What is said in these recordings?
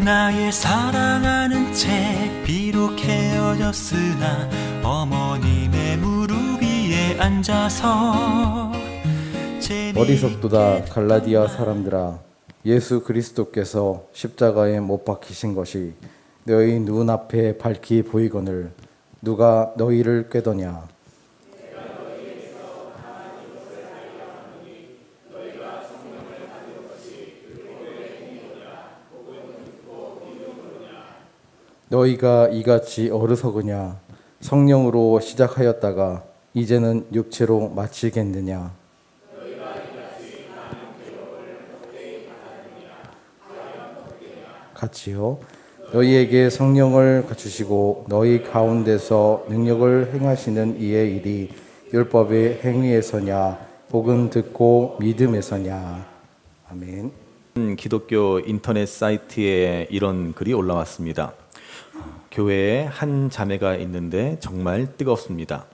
나의 사랑하는 책 비록 헤어졌으나 어머님의 무릎 위에 앉아서 어리석도다 갈라디아 사람들아, 예수 그리스도께서 십자가에 못 박히신 것이 너희 눈앞에 밝히 보이거늘 누가 너희를 꾀더냐. 너희가 이같이 어리석으냐. 성령으로 시작하였다가 이제는 육체로 마치겠느냐. 같이요. 너희에게 성령을 주시고 너희 가운데서 능력을 행하시는 이의 일이 율법의 행위에서냐 혹은 듣고 믿음에서냐. 아멘. 기독교 인터넷 사이트에 이런 글이 올라왔습니다. 교회에 한 자매가 있는데 정말 뜨겁습니다.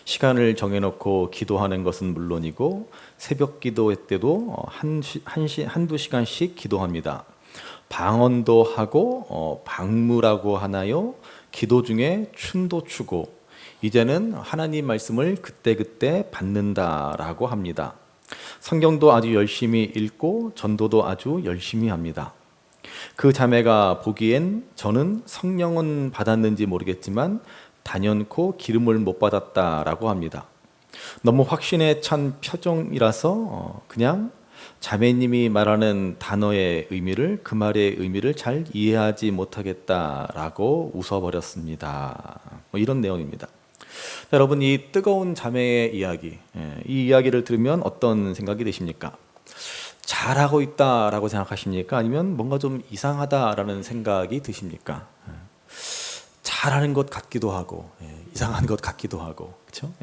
시간을 정해놓고 기도하는 것은 물론이고 새벽 기도 때도 한두 시간씩 기도합니다. 방언도 하고 방무라고 하나요? 기도 중에 춤도 추고 이제는 하나님 말씀을 그때그때 받는다라고 합니다. 성경도 아주 열심히 읽고 전도도 아주 열심히 합니다. 그 자매가 보기엔 저는 성령은 받았는지 모르겠지만 단연코 기름을 못 받았다라고 합니다. 너무 확신에 찬 표정이라서 그냥 자매님이 말하는 단어의 의미를, 그 말의 의미를 잘 이해하지 못하겠다라고 웃어버렸습니다. 이런 내용입니다. 여러분, 이 뜨거운 자매의 이야기, 이 이야기를 들으면 어떤 생각이 드십니까? 잘하고 있다라고 생각하십니까? 아니면 뭔가 좀 이상하다라는 생각이 드십니까? 잘하는 것 같기도 하고 이상한 것 같기도 하고, 그렇죠?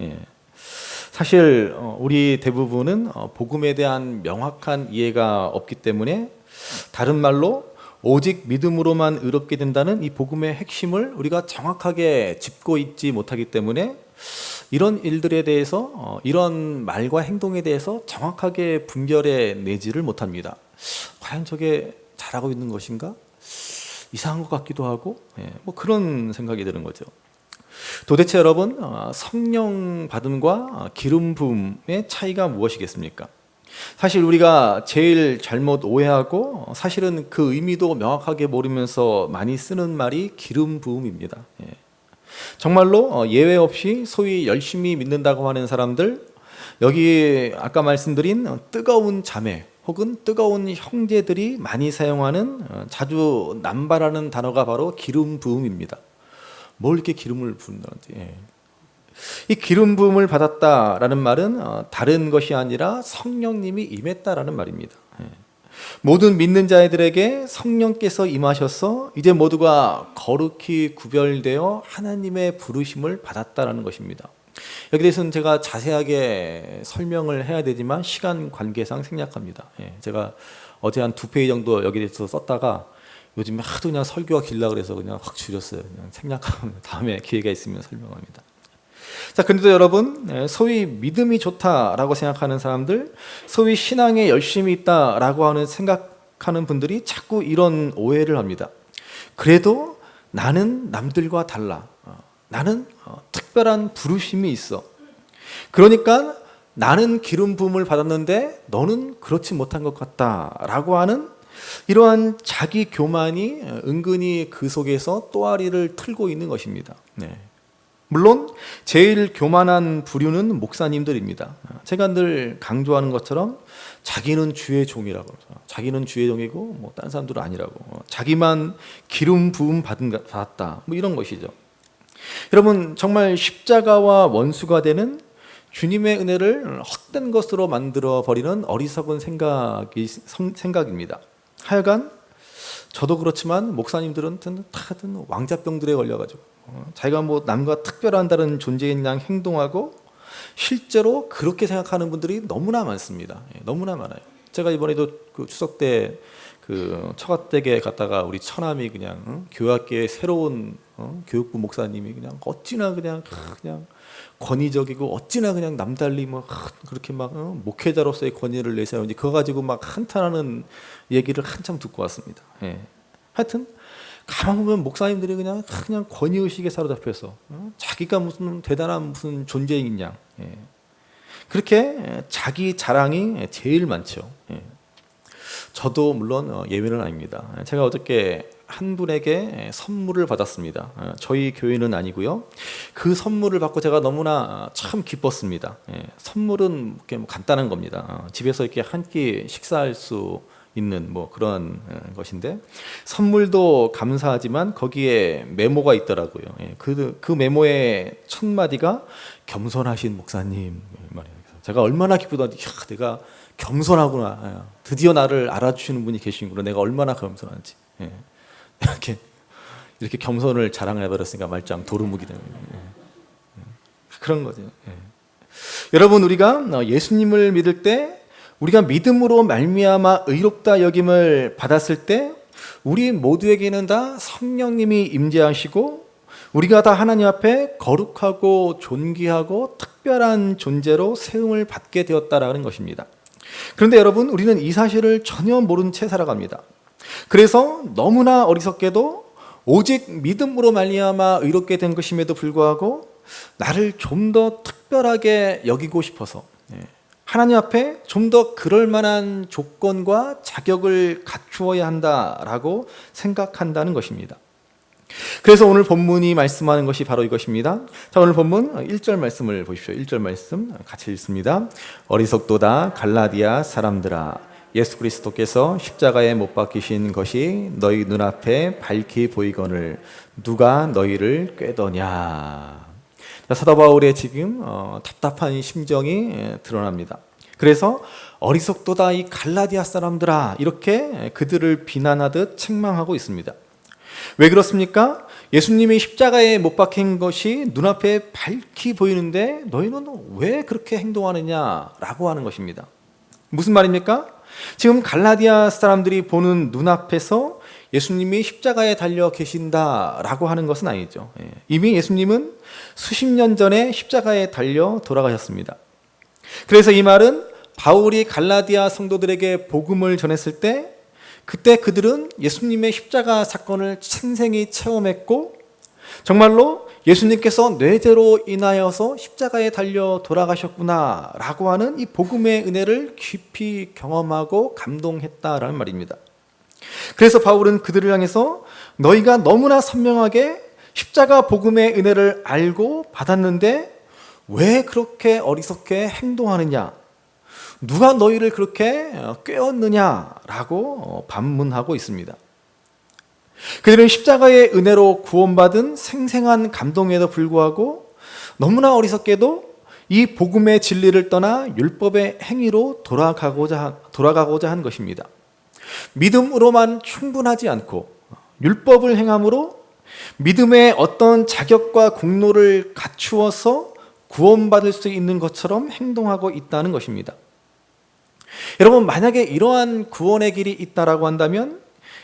사실 우리 대부분은 복음에 대한 명확한 이해가 없기 때문에 다른 말로 오직 믿음으로만 의롭게 된다는 이 복음의 핵심을 우리가 정확하게 짚고 있지 못하기 때문에 이런 일들에 대해서 이런 말과 행동에 대해서 정확하게 분별해 내지를 못합니다. 과연 저게 잘하고 있는 것인가? 이상한 것 같기도 하고 뭐 그런 생각이 드는 거죠. 도대체 여러분, 성령 받음과 기름 부음의 차이가 무엇이겠습니까? 사실 우리가 제일 잘못 오해하고 사실은 그 의미도 명확하게 모르면서 많이 쓰는 말이 기름 부음입니다. 정말로 예외 없이 소위 열심히 믿는다고 하는 사람들, 여기 아까 말씀드린 뜨거운 자매 혹은 뜨거운 형제들이 많이 사용하는 자주 남발하는 단어가 바로 기름 부음입니다. 뭘 이렇게 기름을 부은다는지. 이 기름 부음을 받았다라는 말은 다른 것이 아니라 성령님이 임했다라는 말입니다. 모든 믿는 자들에게 성령께서 임하셔서 이제 모두가 거룩히 구별되어 하나님의 부르심을 받았다라는 것입니다. 여기 대해서는 제가 자세하게 설명을 해야 되지만 시간 관계상 생략합니다. 제가 어제 한 2페이지 정도 여기 대해서 썼다가 요즘에 하도 그냥 설교가 길라 그래서 그냥 확 줄였어요. 그냥 생략하면 다음에 기회가 있으면 설명합니다. 자, 그런데 여러분, 소위 믿음이 좋다라고 생각하는 사람들, 소위 신앙에 열심히 있다라고 생각하는 분들이 자꾸 이런 오해를 합니다. 그래도 나는 남들과 달라. 나는 특별한 부르심이 있어. 그러니까 나는 기름 부음을 받았는데 너는 그렇지 못한 것 같다라고 하는 이러한 자기 교만이 은근히 그 속에서 또아리를 틀고 있는 것입니다. 물론 제일 교만한 부류는 목사님들입니다. 제가 늘 강조하는 것처럼 자기는 주의 종이라고, 자기는 주의 종이고 뭐 다른 사람들은 아니라고, 자기만 기름 부음 받았다, 뭐 이런 것이죠. 여러분, 정말 십자가와 원수가 되는 주님의 은혜를 헛된 것으로 만들어 버리는 어리석은 생각입니다. 하여간 저도 그렇지만 목사님들은 다들 왕자병들에 걸려가지고 자기가 뭐 남과 특별한 다른 존재인 양 행동하고 실제로 그렇게 생각하는 분들이 너무나 많습니다. 너무나 많아요. 제가 이번에도 그 추석 때 그 처가댁에 갔다가 우리 처남이 그냥 교학계의 새로운 교육부 목사님이 그냥 어찌나 그냥 권위적이고 어찌나 그냥 남달리 막 그렇게 막 목회자로서의 권위를 내세우는지 그거 가지고 막 한탄하는 얘기를 한참 듣고 왔습니다. 하여튼 가만 보면 목사님들이 그냥 권위의식에 사로잡혀서 자기가 무슨 대단한 무슨 존재인 양, 그렇게 자기 자랑이 제일 많죠. 저도 물론 예외는 아닙니다. 제가 어저께 한 분에게 선물을 받았습니다. 저희 교회는 아니고요. 그 선물을 받고 제가 너무나 참 기뻤습니다. 선물은 이렇게 뭐 간단한 겁니다. 집에서 이렇게 한 끼 식사할 수 있는 뭐 그런 것인데, 선물도 감사하지만 거기에 메모가 있더라고요. 그 메모의 첫 마디가 겸손하신 목사님 말이에요. 제가 얼마나 기쁘다니, 내가 겸손하구나. 드디어 나를 알아주시는 분이 계시는구나. 내가 얼마나 겸손한지. 이렇게 겸손을 자랑해버렸으니까 말짱 도루묵이 되는 그런 거죠. 여러분, 우리가 예수님을 믿을 때, 우리가 믿음으로 말미암아 의롭다 여김을 받았을 때, 우리 모두에게는 다 성령님이 임재하시고 우리가 다 하나님 앞에 거룩하고 존귀하고 특별한 존재로 세움을 받게 되었다라는 것입니다. 그런데 여러분, 우리는 이 사실을 전혀 모른 채 살아갑니다. 그래서 너무나 어리석게도 오직 믿음으로 말미암아 의롭게 된 것임에도 불구하고 나를 좀 더 특별하게 여기고 싶어서 하나님 앞에 좀 더 그럴 만한 조건과 자격을 갖추어야 한다라고 생각한다는 것입니다. 그래서 오늘 본문이 말씀하는 것이 바로 이것입니다. 자, 오늘 본문 1절 말씀을 보십시오. 1절 말씀 같이 읽습니다. 어리석도다 갈라디아 사람들아, 예수 그리스도께서 십자가에 못 박히신 것이 너희 눈앞에 밝히 보이거늘 누가 너희를 꾀더냐. 사도 바울의 지금 답답한 심정이 드러납니다. 그래서 어리석도다 이 갈라디아 사람들아, 이렇게 그들을 비난하듯 책망하고 있습니다. 왜 그렇습니까? 예수님이 십자가에 못 박힌 것이 눈앞에 밝히 보이는데 너희는 왜 그렇게 행동하느냐라고 하는 것입니다. 무슨 말입니까? 지금 갈라디아 사람들이 보는 눈앞에서 예수님이 십자가에 달려 계신다라고 하는 것은 아니죠. 이미 예수님은 수십 년 전에 십자가에 달려 돌아가셨습니다. 그래서 이 말은 바울이 갈라디아 성도들에게 복음을 전했을 때, 그때 그들은 예수님의 십자가 사건을 생생히 체험했고 정말로 예수님께서 뇌대로 인하여서 십자가에 달려 돌아가셨구나 라고 하는 이 복음의 은혜를 깊이 경험하고 감동했다라는 말입니다. 그래서 바울은 그들을 향해서 너희가 너무나 선명하게 십자가 복음의 은혜를 알고 받았는데 왜 그렇게 어리석게 행동하느냐, 누가 너희를 그렇게 꾀었느냐라고 반문하고 있습니다. 그들은 십자가의 은혜로 구원받은 생생한 감동에도 불구하고 너무나 어리석게도 이 복음의 진리를 떠나 율법의 행위로 돌아가고자 한 것입니다. 믿음으로만 충분하지 않고 율법을 행함으로 믿음의 어떤 자격과 공로를 갖추어서 구원받을 수 있는 것처럼 행동하고 있다는 것입니다. 여러분, 만약에 이러한 구원의 길이 있다라고 한다면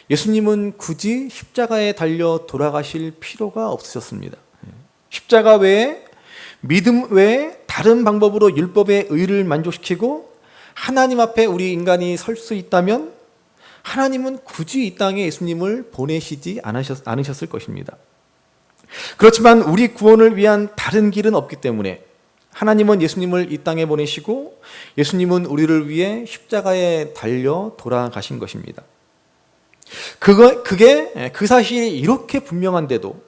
예수님은 굳이 십자가에 달려 돌아가실 필요가 없으셨습니다. 십자가 외에, 믿음 외에 다른 방법으로 율법의 의를 만족시키고 하나님 앞에 우리 인간이 설 수 있다면 하나님은 굳이 이 땅에 예수님을 보내시지 않으셨을 것입니다. 그렇지만 우리 구원을 위한 다른 길은 없기 때문에 하나님은 예수님을 이 땅에 보내시고 예수님은 우리를 위해 십자가에 달려 돌아가신 것입니다. 그 사실이 이렇게 분명한데도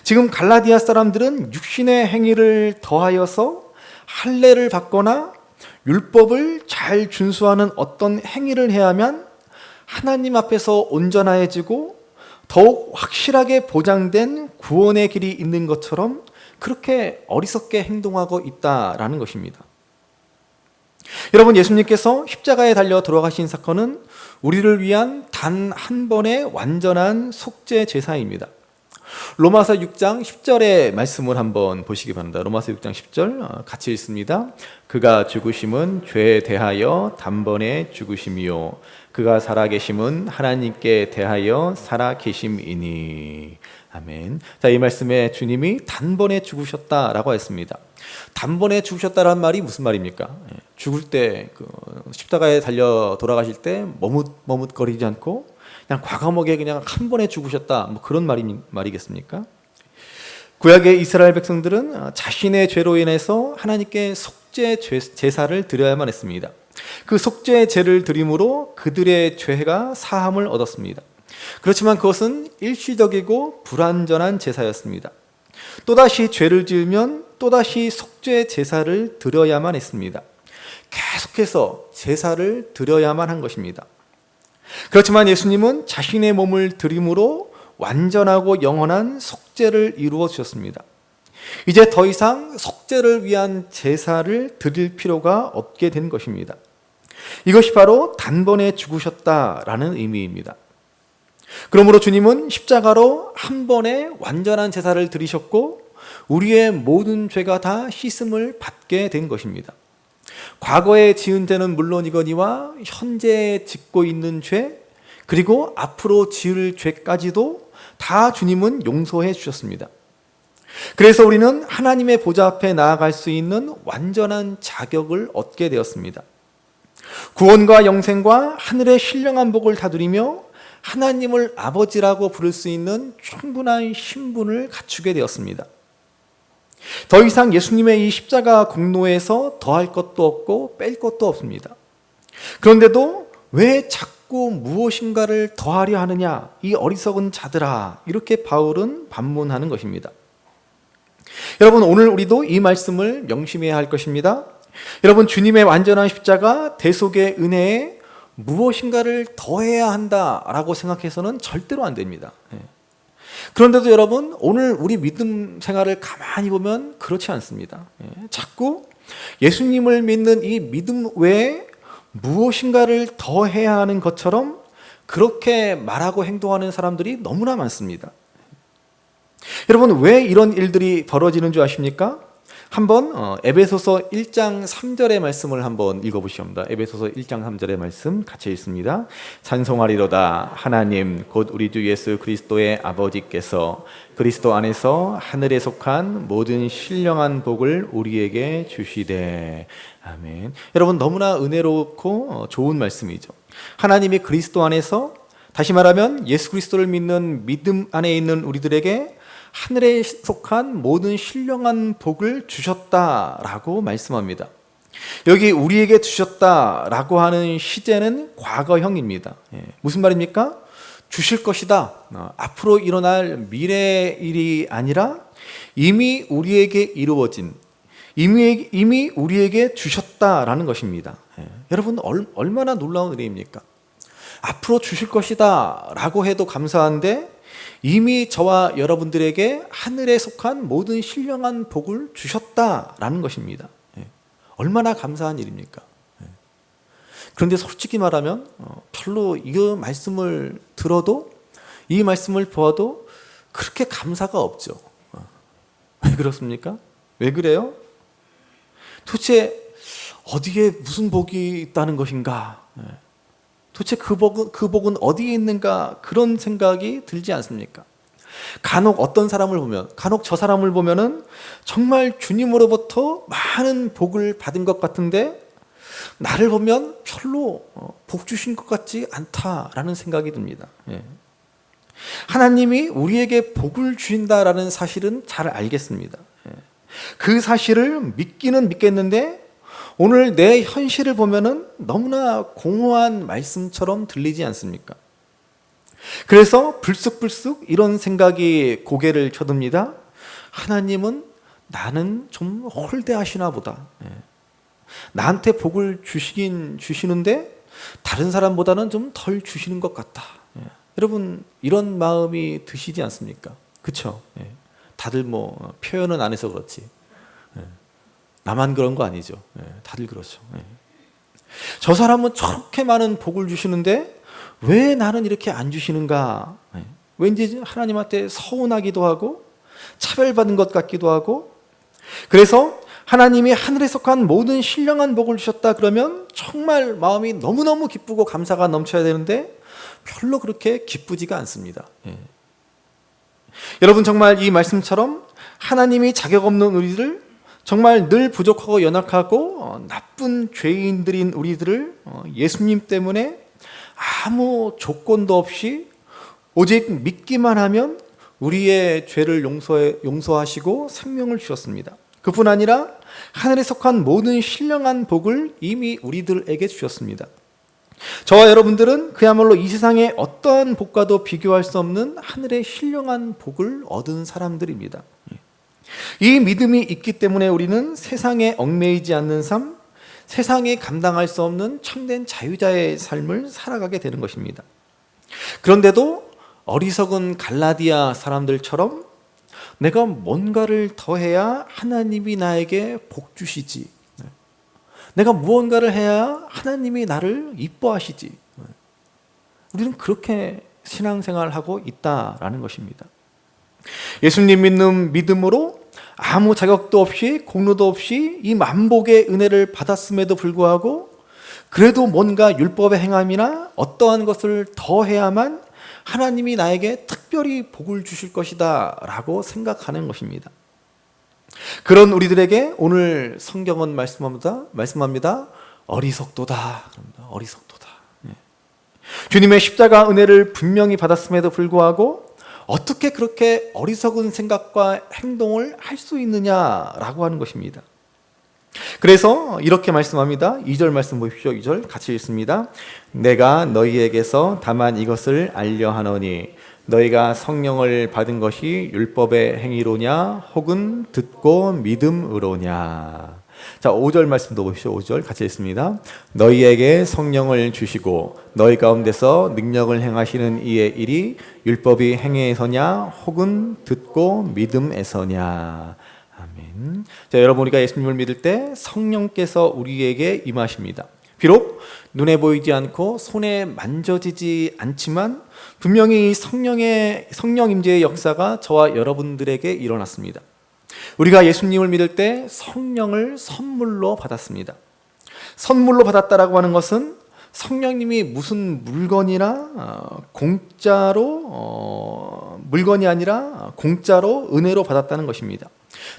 지금 갈라디아 사람들은 육신의 행위를 더하여서 할례를 받거나 율법을 잘 준수하는 어떤 행위를 해야 하면 하나님 앞에서 온전해지고 더욱 확실하게 보장된 구원의 길이 있는 것처럼 그렇게 어리석게 행동하고 있다라는 것입니다. 여러분, 예수님께서 십자가에 달려 돌아가신 사건은 우리를 위한 단 한 번의 완전한 속죄 제사입니다. 로마서 6장 10절의 말씀을 한번 보시기 바랍니다. 로마서 6장 10절 같이 읽습니다. 그가 죽으심은 죄에 대하여 단번에 죽으심이요 그가 살아계심은 하나님께 대하여 살아계심이니. 아멘. 자, 이 말씀에 주님이 단번에 죽으셨다라고 했습니다. 단번에 죽으셨다라는 말이 무슨 말입니까? 죽을 때 십자가에 달려 돌아가실 때 머뭇거리지 않고 그냥 과감하게 그냥 한 번에 죽으셨다. 뭐 그런 말이겠습니까? 구약의 이스라엘 백성들은 자신의 죄로 인해서 하나님께 속죄 제사를 드려야만 했습니다. 그 속죄 제를 드림으로 그들의 죄가 사함을 얻었습니다. 그렇지만 그것은 일시적이고 불완전한 제사였습니다. 또다시 죄를 지으면 또다시 속죄 제사를 드려야만 했습니다. 계속해서 제사를 드려야만 한 것입니다. 그렇지만 예수님은 자신의 몸을 드림으로 완전하고 영원한 속죄를 이루어 주셨습니다. 이제 더 이상 속죄를 위한 제사를 드릴 필요가 없게 된 것입니다. 이것이 바로 단번에 죽으셨다라는 의미입니다. 그러므로 주님은 십자가로 한 번에 완전한 제사를 드리셨고 우리의 모든 죄가 다 씻음을 받게 된 것입니다. 과거에 지은 죄는 물론이거니와 현재 짓고 있는 죄 그리고 앞으로 지을 죄까지도 다 주님은 용서해 주셨습니다. 그래서 우리는 하나님의 보좌 앞에 나아갈 수 있는 완전한 자격을 얻게 되었습니다. 구원과 영생과 하늘의 신령한 복을 다 누리며 하나님을 아버지라고 부를 수 있는 충분한 신분을 갖추게 되었습니다. 더 이상 예수님의 이 십자가 공로에서 더할 것도 없고 뺄 것도 없습니다. 그런데도 왜 자꾸 무엇인가를 더하려 하느냐, 이 어리석은 자들아, 이렇게 바울은 반문하는 것입니다. 여러분, 오늘 우리도 이 말씀을 명심해야 할 것입니다. 여러분, 주님의 완전한 십자가 대속의 은혜에 무엇인가를 더해야 한다라고 생각해서는 절대로 안 됩니다. 그런데도 여러분, 오늘 우리 믿음 생활을 가만히 보면 그렇지 않습니다. 자꾸 예수님을 믿는 이 믿음 외에 무엇인가를 더해야 하는 것처럼 그렇게 말하고 행동하는 사람들이 너무나 많습니다. 여러분, 왜 이런 일들이 벌어지는 줄 아십니까? 한번 에베소서 1장 3절의 말씀을 한번 읽어보시옵니다. 에베소서 1장 3절의 말씀 같이 읽습니다. 찬송하리로다 하나님 곧 우리 주 예수 그리스도의 아버지께서 그리스도 안에서 하늘에 속한 모든 신령한 복을 우리에게 주시되. 아멘. 여러분, 너무나 은혜롭고 좋은 말씀이죠. 하나님이 그리스도 안에서, 다시 말하면 예수 그리스도를 믿는 믿음 안에 있는 우리들에게 하늘에 속한 모든 신령한 복을 주셨다라고 말씀합니다. 여기 우리에게 주셨다라고 하는 시제는 과거형입니다. 무슨 말입니까? 주실 것이다. 앞으로 일어날 미래의 일이 아니라 이미 우리에게 이루어진, 이미 우리에게 주셨다라는 것입니다. 여러분, 얼마나 놀라운 은혜입니까? 앞으로 주실 것이다 라고 해도 감사한데 이미 저와 여러분들에게 하늘에 속한 모든 신령한 복을 주셨다라는 것입니다. 얼마나 감사한 일입니까? 그런데 솔직히 말하면 별로 이 말씀을 들어도, 이 말씀을 보아도 그렇게 감사가 없죠. 왜 그렇습니까? 왜 그래요? 도대체 어디에 무슨 복이 있다는 것인가? 도대체 그 복은 어디에 있는가? 그런 생각이 들지 않습니까? 간혹 어떤 사람을 보면, 간혹 저 사람을 보면은 정말 주님으로부터 많은 복을 받은 것 같은데 나를 보면 별로 복 주신 것 같지 않다라는 생각이 듭니다. 하나님이 우리에게 복을 주신다라는 사실은 잘 알겠습니다. 그 사실을 믿기는 믿겠는데 오늘 내 현실을 보면은 너무나 공허한 말씀처럼 들리지 않습니까? 그래서 불쑥불쑥 이런 생각이 고개를 쳐듭니다. 하나님은 나는 좀 홀대하시나 보다. 나한테 복을 주시긴 주시는데 다른 사람보다는 좀 덜 주시는 것 같다. 여러분, 이런 마음이 드시지 않습니까? 그렇죠? 다들 뭐 표현은 안 해서 그렇지. 나만 그런 거 아니죠. 다들 그렇죠. 저 사람은 저렇게 많은 복을 주시는데 왜 나는 이렇게 안 주시는가? 왠지 하나님한테 서운하기도 하고 차별받은 것 같기도 하고. 그래서 하나님이 하늘에 속한 모든 신령한 복을 주셨다 그러면 정말 마음이 너무너무 기쁘고 감사가 넘쳐야 되는데 별로 그렇게 기쁘지가 않습니다. 여러분, 정말 이 말씀처럼 하나님이 자격 없는 우리들, 정말 늘 부족하고 연약하고 나쁜 죄인들인 우리들을 예수님 때문에 아무 조건도 없이 오직 믿기만 하면 우리의 죄를 용서하시고 생명을 주셨습니다. 그뿐 아니라 하늘에 속한 모든 신령한 복을 이미 우리들에게 주셨습니다. 저와 여러분들은 그야말로 이 세상의 어떠한 복과도 비교할 수 없는 하늘의 신령한 복을 얻은 사람들입니다. 이 믿음이 있기 때문에 우리는 세상에 얽매이지 않는 삶, 세상에 감당할 수 없는 참된 자유자의 삶을 살아가게 되는 것입니다. 그런데도 어리석은 갈라디아 사람들처럼 내가 뭔가를 더해야 하나님이 나에게 복 주시지, 내가 무언가를 해야 하나님이 나를 이뻐하시지, 우리는 그렇게 신앙생활하고 있다라는 것입니다. 예수님 믿는 믿음으로 아무 자격도 없이 공로도 없이 이 만복의 은혜를 받았음에도 불구하고 그래도 뭔가 율법의 행함이나 어떠한 것을 더해야만 하나님이 나에게 특별히 복을 주실 것이다 라고 생각하는 것입니다. 그런 우리들에게 오늘 성경은 말씀합니다. 어리석도다. 어리석도다. 주님의 십자가 은혜를 분명히 받았음에도 불구하고 어떻게 그렇게 어리석은 생각과 행동을 할 수 있느냐라고 하는 것입니다. 그래서 이렇게 말씀합니다. 2절 말씀 보십시오. 2절 같이 읽습니다. 내가 너희에게서 다만 이것을 알려 하노니 너희가 성령을 받은 것이 율법의 행위로냐 혹은 듣고 믿음으로냐. 자, 5절 말씀도 보십시오. 5절 같이 읽습니다. 너희에게 성령을 주시고 너희 가운데서 능력을 행하시는 이의 일이 율법이 행위에서냐 혹은 듣고 믿음에서냐. 아멘. 자, 여러분, 우리가 예수님을 믿을 때 성령께서 우리에게 임하십니다. 비록 눈에 보이지 않고 손에 만져지지 않지만 분명히 성령 임재의 역사가 저와 여러분들에게 일어났습니다. 우리가 예수님을 믿을 때 성령을 선물로 받았습니다. 선물로 받았다라고 하는 것은 성령님이 무슨 물건이나 물건이 아니라 공짜로 은혜로 받았다는 것입니다.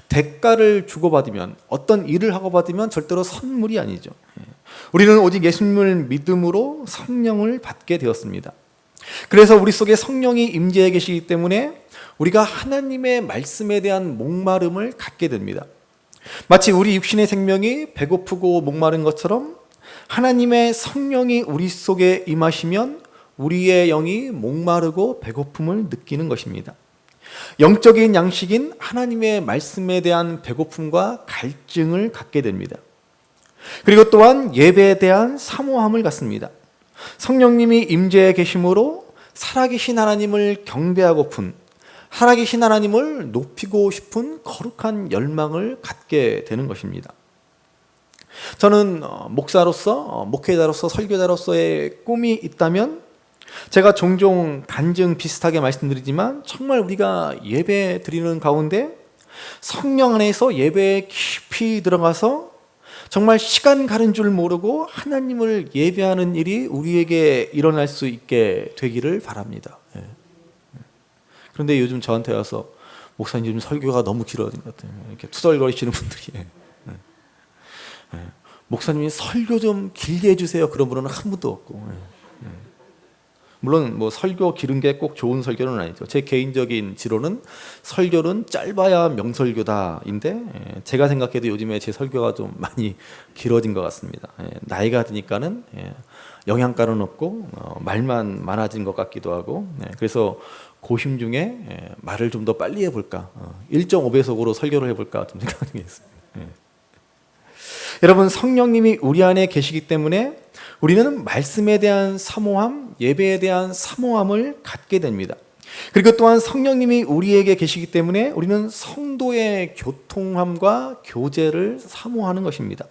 대가를 주고받으면, 어떤 일을 하고 받으면 절대로 선물이 아니죠. 우리는 오직 예수님을 믿음으로 성령을 받게 되었습니다. 그래서 우리 속에 성령이 임재해 계시기 때문에 우리가 하나님의 말씀에 대한 목마름을 갖게 됩니다. 마치 우리 육신의 생명이 배고프고 목마른 것처럼 하나님의 성령이 우리 속에 임하시면 우리의 영이 목마르고 배고픔을 느끼는 것입니다. 영적인 양식인 하나님의 말씀에 대한 배고픔과 갈증을 갖게 됩니다. 그리고 또한 예배에 대한 사모함을 갖습니다. 성령님이 임재해 계심으로 살아계신 하나님을 경배하고픈, 살아계신 하나님을 높이고 싶은 거룩한 열망을 갖게 되는 것입니다. 저는 목사로서, 목회자로서, 설교자로서의 꿈이 있다면 제가 종종 간증 비슷하게 말씀드리지만 정말 우리가 예배 드리는 가운데 성령 안에서 예배에 깊이 들어가서 정말 시간 가는 줄 모르고 하나님을 예배하는 일이 우리에게 일어날 수 있게 되기를 바랍니다. 그런데 요즘 저한테 와서 목사님 요즘 설교가 너무 길어진 것 같아요. 이렇게 투덜거리시는 분들이 목사님이 설교 좀 길게 해주세요. 그런 분은 한 분도 없고. 물론 뭐 설교 기른 게 꼭 좋은 설교는 아니죠. 제 개인적인 지론은 설교는 짧아야 명설교다인데 제가 생각해도 요즘에 제 설교가 좀 많이 길어진 것 같습니다. 나이가 드니까는 영양가는 없고 말만 많아진 것 같기도 하고, 그래서 고심 중에 말을 좀 더 빨리 해볼까, 1.5배속으로 설교를 해볼까 좀 생각 중에 있어요. 여러분, 성령님이 우리 안에 계시기 때문에 우리는 말씀에 대한 사모함, 예배에 대한 사모함을 갖게 됩니다. 그리고 또한 성령님이 우리에게 계시기 때문에 우리는 성도의 교통함과 교제를 사모하는 것입니다.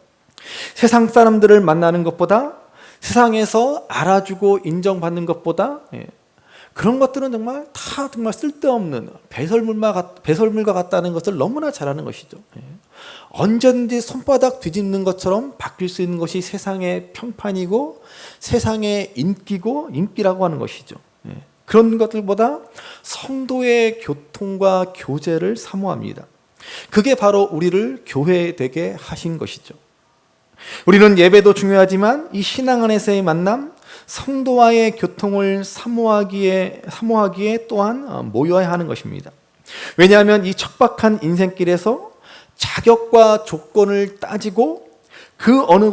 세상 사람들을 만나는 것보다, 세상에서 알아주고 인정받는 것보다 그런 것들은 정말 다 정말 쓸데없는 배설물과 같다는 것을 너무나 잘 아는 것이죠. 언제든지 손바닥 뒤집는 것처럼 바뀔 수 있는 것이 세상의 평판이고 세상의 인기라고 하는 것이죠. 그런 것들보다 성도의 교통과 교제를 사모합니다. 그게 바로 우리를 교회되게 하신 것이죠. 우리는 예배도 중요하지만 이 신앙 안에서의 만남, 성도와의 교통을 사모하기에 또한 모여야 하는 것입니다. 왜냐하면 이 척박한 인생길에서 자격과 조건을 따지고 그 어느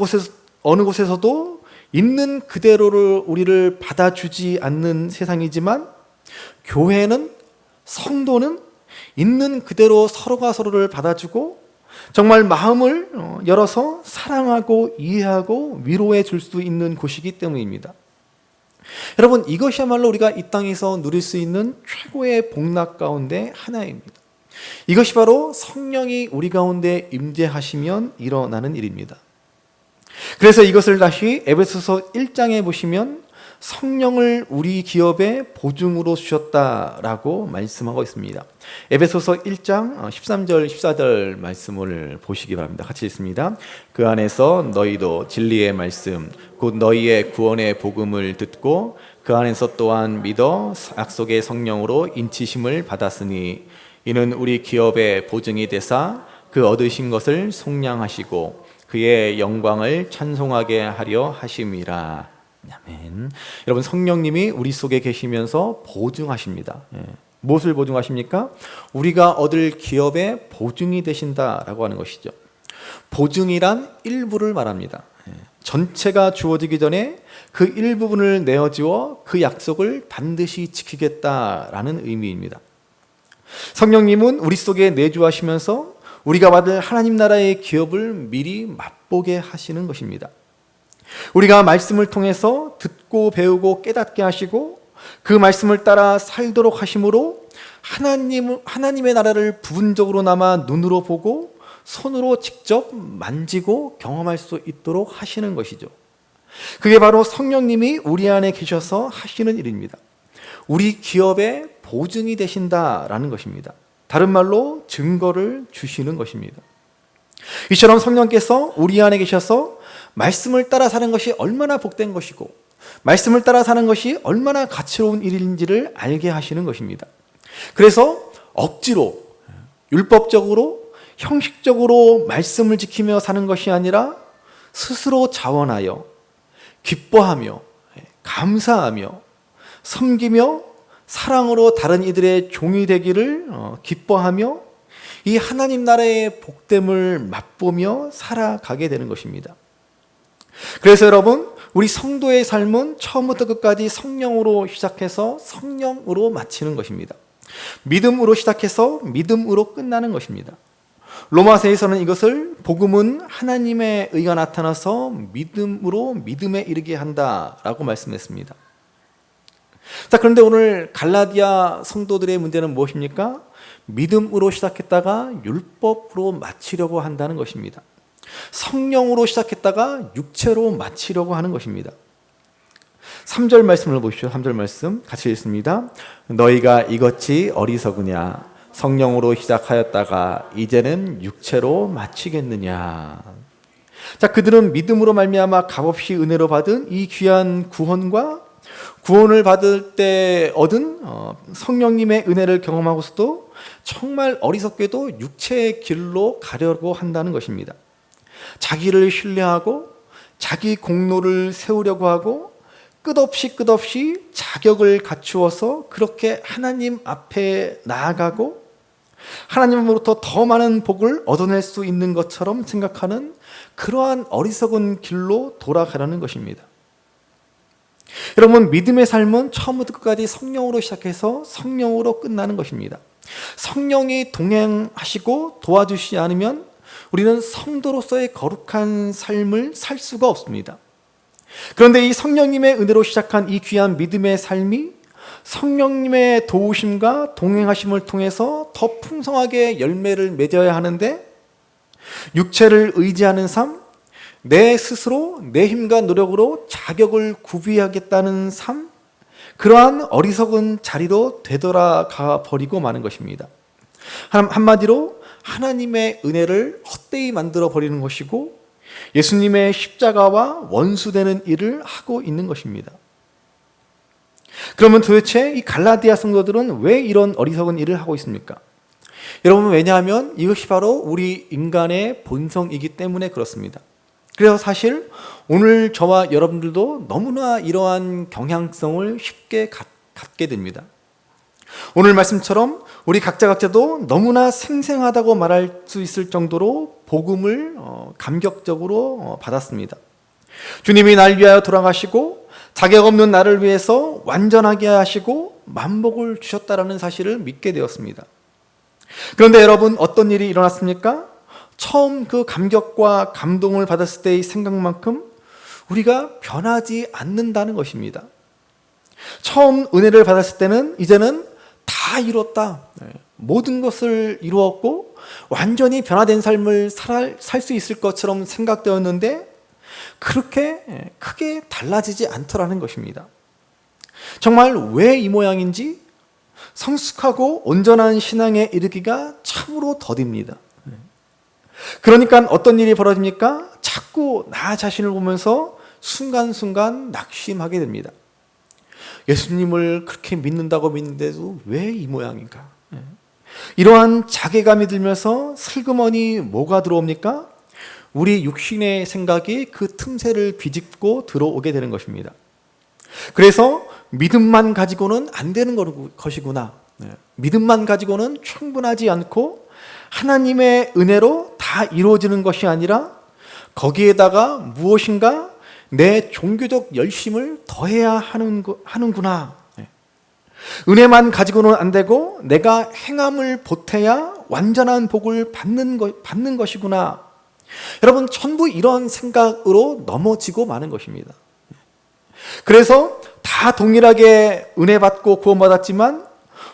곳에서도 있는 그대로를 우리를 받아주지 않는 세상이지만, 교회는, 성도는 있는 그대로 서로가 서로를 받아주고 정말 마음을 열어서 사랑하고 이해하고 위로해 줄 수 있는 곳이기 때문입니다. 여러분, 이것이야말로 우리가 이 땅에서 누릴 수 있는 최고의 복락 가운데 하나입니다. 이것이 바로 성령이 우리 가운데 임재하시면 일어나는 일입니다. 그래서 이것을 다시 에베소서 1장에 보시면 성령을 우리 기업에 보증으로 주셨다라고 말씀하고 있습니다. 에베소서 1장 13절 14절 말씀을 보시기 바랍니다. 같이 읽습니다. 그 안에서 너희도 진리의 말씀 곧 너희의 구원의 복음을 듣고 그 안에서 또한 믿어 약속의 성령으로 인치심을 받았으니 이는 우리 기업의 보증이 되사 그 얻으신 것을 속량하시고 그의 영광을 찬송하게 하려 하심이라. 아멘. 여러분, 성령님이 우리 속에 계시면서 보증하십니다. 무엇을 보증하십니까? 우리가 얻을 기업의 보증이 되신다라고 하는 것이죠. 보증이란 일부를 말합니다. 전체가 주어지기 전에 그 일부분을 내어주어 그 약속을 반드시 지키겠다라는 의미입니다. 성령님은 우리 속에 내주하시면서 우리가 받을 하나님 나라의 기업을 미리 맛보게 하시는 것입니다. 우리가 말씀을 통해서 듣고 배우고 깨닫게 하시고 그 말씀을 따라 살도록 하심으로 하나님의 나라를 부분적으로나마 눈으로 보고 손으로 직접 만지고 경험할 수 있도록 하시는 것이죠. 그게 바로 성령님이 우리 안에 계셔서 하시는 일입니다. 우리 기업의 보증이 되신다라는 것입니다. 다른 말로 증거를 주시는 것입니다. 이처럼 성령께서 우리 안에 계셔서 말씀을 따라 사는 것이 얼마나 복된 것이고 말씀을 따라 사는 것이 얼마나 가치로운 일인지를 알게 하시는 것입니다. 그래서 억지로 율법적으로 형식적으로 말씀을 지키며 사는 것이 아니라 스스로 자원하여 기뻐하며 감사하며 섬기며 사랑으로 다른 이들의 종이 되기를 기뻐하며 이 하나님 나라의 복됨을 맛보며 살아가게 되는 것입니다. 그래서 여러분, 우리 성도의 삶은 처음부터 끝까지 성령으로 시작해서 성령으로 마치는 것입니다. 믿음으로 시작해서 믿음으로 끝나는 것입니다. 로마서에서는 이것을 복음은 하나님의 의가 나타나서 믿음으로 믿음에 이르게 한다라고 말씀했습니다. 자, 그런데 오늘 갈라디아 성도들의 문제는 무엇입니까? 믿음으로 시작했다가 율법으로 마치려고 한다는 것입니다. 성령으로 시작했다가 육체로 마치려고 하는 것입니다. 3절 말씀을 보시죠. 3절 말씀 같이 읽습니다. 너희가 이것이 어리석으냐? 성령으로 시작하였다가 이제는 육체로 마치겠느냐? 자, 그들은 믿음으로 말미암아 값없이 은혜로 받은 이 귀한 구원과 구원을 받을 때 얻은 성령님의 은혜를 경험하고서도 정말 어리석게도 육체의 길로 가려고 한다는 것입니다. 자기를 신뢰하고 자기 공로를 세우려고 하고 끝없이 자격을 갖추어서 그렇게 하나님 앞에 나아가고 하나님으로부터 더 많은 복을 얻어낼 수 있는 것처럼 생각하는 그러한 어리석은 길로 돌아가려는 것입니다. 여러분, 믿음의 삶은 처음부터 끝까지 성령으로 시작해서 성령으로 끝나는 것입니다. 성령이 동행하시고 도와주시지 않으면 우리는 성도로서의 거룩한 삶을 살 수가 없습니다. 그런데 이 성령님의 은혜로 시작한 이 귀한 믿음의 삶이 성령님의 도우심과 동행하심을 통해서 더 풍성하게 열매를 맺어야 하는데, 육체를 의지하는 삶, 내 스스로 내 힘과 노력으로 자격을 구비하겠다는 삶, 그러한 어리석은 자리로 되돌아가 버리고 마는 것입니다. 한마디로 하나님의 은혜를 헛되이 만들어 버리는 것이고 예수님의 십자가와 원수되는 일을 하고 있는 것입니다. 그러면 도대체 이 갈라디아 성도들은 왜 이런 어리석은 일을 하고 있습니까? 여러분, 왜냐하면 이것이 바로 우리 인간의 본성이기 때문에 그렇습니다. 그래서 사실 오늘 저와 여러분들도 너무나 이러한 경향성을 쉽게 갖게 됩니다. 오늘 말씀처럼 우리 각자도 너무나 생생하다고 말할 수 있을 정도로 복음을 감격적으로 받았습니다. 주님이 날 위하여 돌아가시고 자격 없는 나를 위해서 완전하게 하시고 만복을 주셨다라는 사실을 믿게 되었습니다. 그런데 여러분, 어떤 일이 일어났습니까? 처음 그 감격과 감동을 받았을 때의 생각만큼 우리가 변하지 않는다는 것입니다. 처음 은혜를 받았을 때는 이제는 다 이뤘다, 모든 것을 이루었고 완전히 변화된 삶을 살 수 있을 것처럼 생각되었는데 그렇게 크게 달라지지 않더라는 것입니다. 정말 왜 이 모양인지 성숙하고 온전한 신앙에 이르기가 참으로 더딥니다. 그러니까 어떤 일이 벌어집니까? 자꾸 나 자신을 보면서 순간순간 낙심하게 됩니다. 예수님을 그렇게 믿는다고 믿는데도 왜 이 모양인가? 이러한 자괴감이 들면서 슬그머니 뭐가 들어옵니까? 우리 육신의 생각이 그 틈새를 비집고 들어오게 되는 것입니다. 그래서 믿음만 가지고는 안 되는 것이구나. 믿음만 가지고는 충분하지 않고 하나님의 은혜로 다 이루어지는 것이 아니라 거기에다가 무엇인가 내 종교적 열심을 더해야 하는구나. 은혜만 가지고는 안 되고 내가 행함을 보태야 완전한 복을 받는 것이구나. 여러분, 전부 이런 생각으로 넘어지고 마는 것입니다. 그래서 다 동일하게 은혜 받고 구원받았지만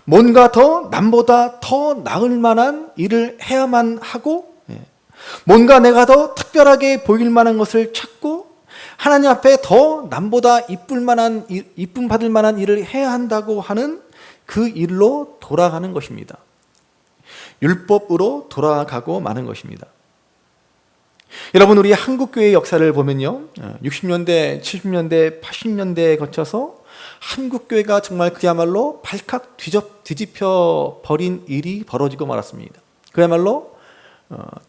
뭔가 더 남보다 더 나을 만한 일을 해야만 하고, 뭔가 내가 더 특별하게 보일 만한 것을 찾고 하나님 앞에 더 남보다 이쁨 받을 만한 일을 해야 한다고 하는 그 일로 돌아가는 것입니다. 율법으로 돌아가고 마는 것입니다. 여러분, 우리 한국교회의 역사를 보면요, 60년대, 70년대, 80년대에 거쳐서 한국교회가 정말 그야말로 발칵 뒤집혀 버린 일이 벌어지고 말았습니다. 그야말로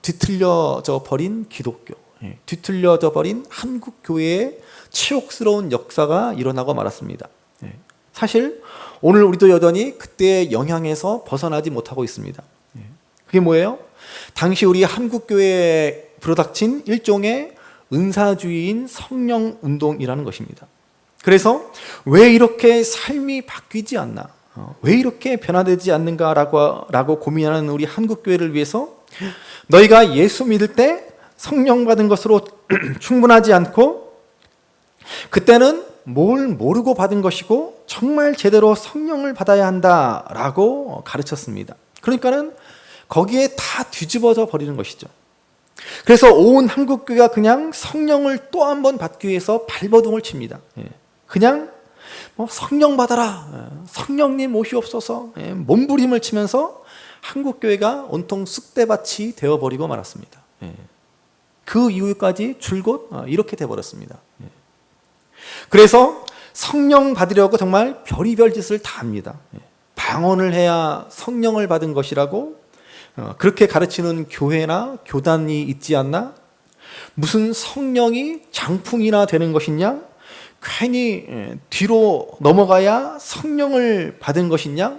뒤틀려져 버린 기독교, 뒤틀려져 버린 한국교회의 치욕스러운 역사가 일어나고 말았습니다. 사실 오늘 우리도 여전히 그때의 영향에서 벗어나지 못하고 있습니다. 그게 뭐예요? 당시 우리 한국교회에 불어닥친 일종의 은사주의인 성령운동이라는 것입니다. 그래서 왜 이렇게 삶이 바뀌지 않나, 왜 이렇게 변화되지 않는가라고 고민하는 우리 한국교회를 위해서 너희가 예수 믿을 때 성령 받은 것으로 충분하지 않고 그때는 뭘 모르고 받은 것이고 정말 제대로 성령을 받아야 한다라고 가르쳤습니다. 그러니까는 거기에 다 뒤집어져 버리는 것이죠. 그래서 온 한국교회가 그냥 성령을 또 한 번 받기 위해서 발버둥을 칩니다. 그냥 성령 받아라, 성령님 오시옵소서, 몸부림을 치면서 한국교회가 온통 쑥대밭이 되어버리고 말았습니다. 그 이후까지 줄곧 이렇게 되어버렸습니다. 그래서 성령 받으려고 정말 별의별 짓을 다 합니다. 방언을 해야 성령을 받은 것이라고 그렇게 가르치는 교회나 교단이 있지 않나? 무슨 성령이 장풍이나 되는 것이냐? 괜히 뒤로 넘어가야 성령을 받은 것이냐?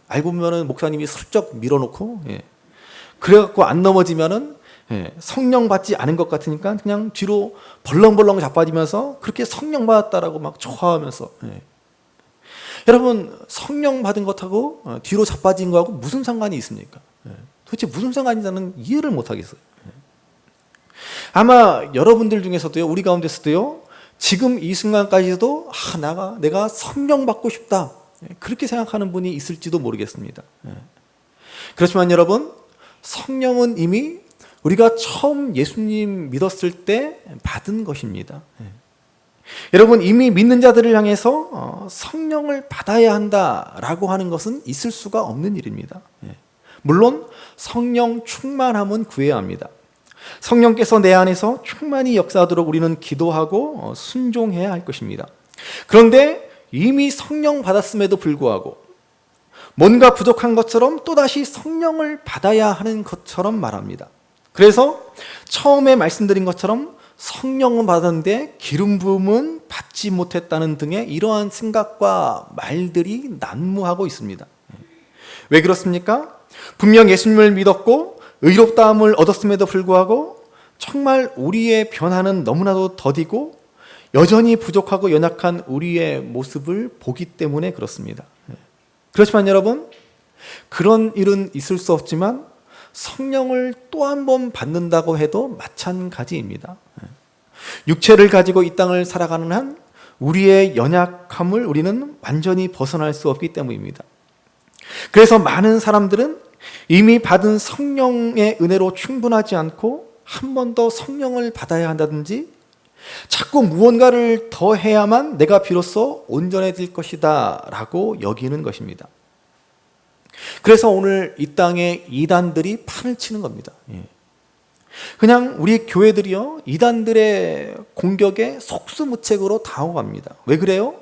알고 보면은 목사님이 슬쩍 밀어놓고 그래갖고 안 넘어지면은 성령 받지 않은 것 같으니까 그냥 뒤로 벌렁벌렁 자빠지면서 그렇게 성령 받았다라고 막 좋아하면서, 여러분, 성령 받은 것하고 뒤로 자빠진 거하고 무슨 상관이 있습니까? 도대체 무슨 상관인지는 이해를 못 하겠어요. 아마 여러분들 중에서도요, 우리 가운데서도요, 지금 이 순간까지도 내가 성령 받고 싶다, 그렇게 생각하는 분이 있을지도 모르겠습니다. 그렇지만 여러분, 성령은 이미 우리가 처음 예수님 믿었을 때 받은 것입니다. 여러분, 이미 믿는 자들을 향해서 성령을 받아야 한다라고 하는 것은 있을 수가 없는 일입니다. 물론 성령 충만함은 구해야 합니다. 성령께서 내 안에서 충만히 역사하도록 우리는 기도하고 순종해야 할 것입니다. 그런데 이미 성령 받았음에도 불구하고 뭔가 부족한 것처럼 또다시 성령을 받아야 하는 것처럼 말합니다. 그래서 처음에 말씀드린 것처럼 성령은 받았는데 기름 부음은 받지 못했다는 등의 이러한 생각과 말들이 난무하고 있습니다. 왜 그렇습니까? 분명 예수님을 믿었고 의롭다함을 얻었음에도 불구하고 정말 우리의 변화는 너무나도 더디고 여전히 부족하고 연약한 우리의 모습을 보기 때문에 그렇습니다. 그렇지만 여러분, 그런 일은 있을 수 없지만 성령을 또 한 번 받는다고 해도 마찬가지입니다. 육체를 가지고 이 땅을 살아가는 한 우리의 연약함을 우리는 완전히 벗어날 수 없기 때문입니다. 그래서 많은 사람들은 이미 받은 성령의 은혜로 충분하지 않고 한 번 더 성령을 받아야 한다든지 자꾸 무언가를 더 해야만 내가 비로소 온전해질 것이다 라고 여기는 것입니다. 그래서 오늘 이 땅에 이단들이 판을 치는 겁니다. 그냥 우리 교회들이요, 이단들의 공격에 속수무책으로 당하고갑니다. 왜 그래요?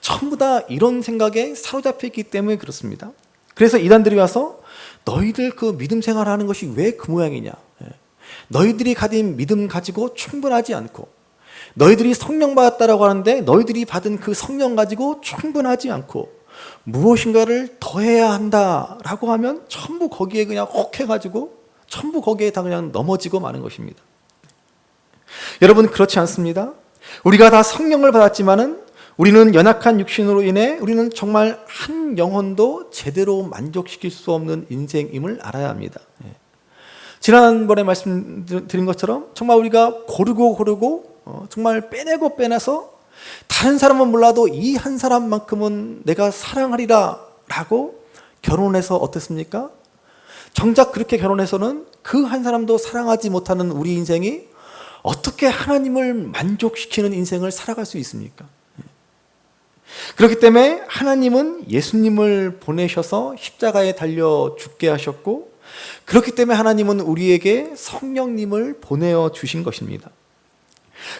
전부 다 이런 생각에 사로잡혀 있기 때문에 그렇습니다. 그래서 이단들이 와서 너희들 그 믿음 생활하는 것이 왜 그 모양이냐, 너희들이 가진 믿음 가지고 충분하지 않고, 너희들이 성령 받았다라고 하는데 너희들이 받은 그 성령 가지고 충분하지 않고 무엇인가를 더해야 한다라고 하면 전부 거기에 그냥 혹해가지고 전부 거기에 다 그냥 넘어지고 마는 것입니다. 여러분, 그렇지 않습니다. 우리가 다 성령을 받았지만은 우리는 연약한 육신으로 인해 우리는 정말 한 영혼도 제대로 만족시킬 수 없는 인생임을 알아야 합니다. 지난번에 말씀드린 것처럼 정말 우리가 고르고 정말 빼내서 다른 사람은 몰라도 이 한 사람만큼은 내가 사랑하리라 라고 결혼해서 어땠습니까? 정작 그렇게 결혼해서는 그 한 사람도 사랑하지 못하는 우리 인생이 어떻게 하나님을 만족시키는 인생을 살아갈 수 있습니까? 그렇기 때문에 하나님은 예수님을 보내셔서 십자가에 달려 죽게 하셨고, 그렇기 때문에 하나님은 우리에게 성령님을 보내어 주신 것입니다.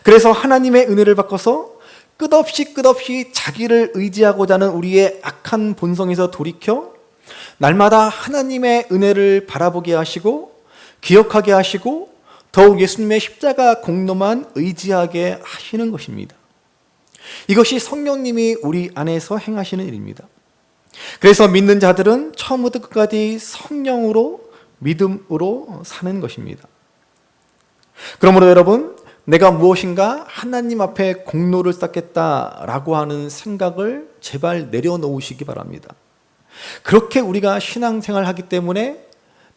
그래서 하나님의 은혜를 받고서 끝없이 자기를 의지하고자 하는 우리의 악한 본성에서 돌이켜 날마다 하나님의 은혜를 바라보게 하시고 기억하게 하시고 더욱 예수님의 십자가 공로만 의지하게 하시는 것입니다. 이것이 성령님이 우리 안에서 행하시는 일입니다. 그래서 믿는 자들은 처음부터 끝까지 성령으로 믿음으로 사는 것입니다. 그러므로 여러분, 내가 무엇인가 하나님 앞에 공로를 쌓겠다라고 하는 생각을 제발 내려놓으시기 바랍니다. 그렇게 우리가 신앙생활을 하기 때문에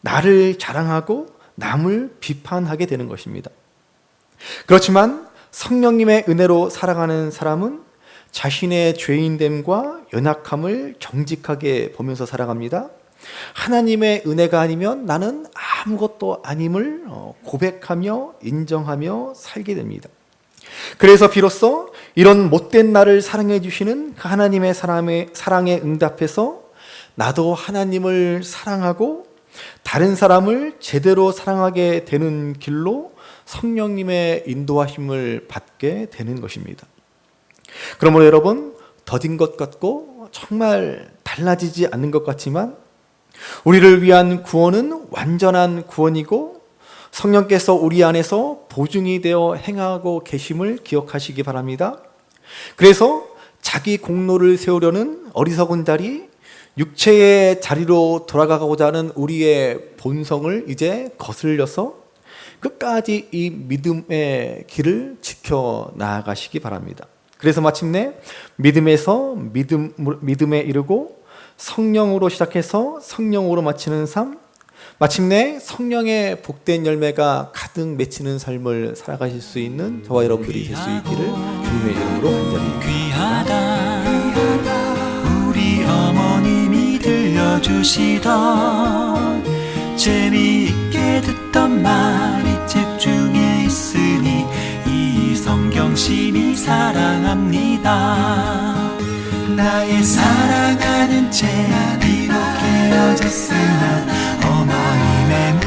나를 자랑하고 남을 비판하게 되는 것입니다. 그렇지만 성령님의 은혜로 살아가는 사람은 자신의 죄인됨과 연약함을 정직하게 보면서 살아갑니다. 하나님의 은혜가 아니면 나는 아무것도 아님을 고백하며 인정하며 살게 됩니다. 그래서 비로소 이런 못된 나를 사랑해 주시는 그 하나님의 사랑에 응답해서 나도 하나님을 사랑하고 다른 사람을 제대로 사랑하게 되는 길로 성령님의 인도하심을 받게 되는 것입니다. 그러므로 여러분, 더딘 것 같고 정말 달라지지 않는 것 같지만 우리를 위한 구원은 완전한 구원이고 성령께서 우리 안에서 보증이 되어 행하고 계심을 기억하시기 바랍니다. 그래서 자기 공로를 세우려는 어리석은 자리, 육체의 자리로 돌아가고자 하는 우리의 본성을 이제 거슬려서 끝까지 이 믿음의 길을 지켜 나아가시기 바랍니다. 그래서 마침내 믿음에서 믿음에 이르고 성령으로 시작해서 성령으로 마치는 삶, 마침내 성령의 복된 열매가 가득 맺히는 삶을 살아가실 수 있는 저와 여러분들이 될 수 있기를 주님의 이름으로 간절히 귀하다 우리 어머님이 들려주시던 재미있게 듣던 말이 책 중에 있으니 이 성경심이 사랑합니다. 나의 사랑하는 채 비록 헤어졌으나 어머님의